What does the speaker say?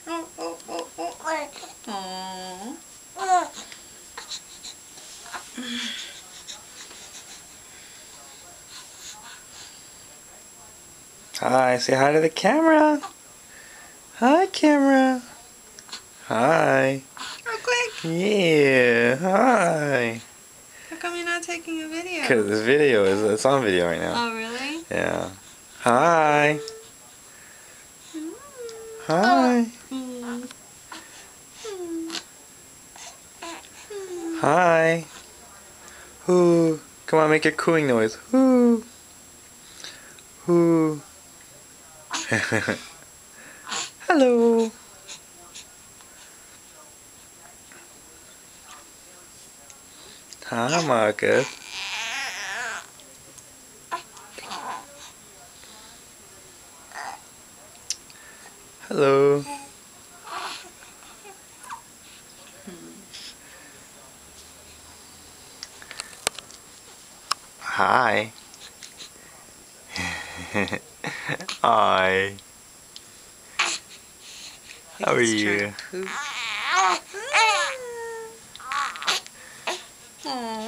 Oh, oh, oh, oh. Hi, say hi to the camera. Hi, camera. Hi. Real quick. Yeah, hi. How come you're not taking a video? Because this video it's on video right now. Oh, really? Yeah. Hi. Hi. Hi. Whoo. Come on, make your cooing noise. Whoo. Whoo. Hello. Hi, Marcus. Hello. Hi. Hi. How are you? Aww.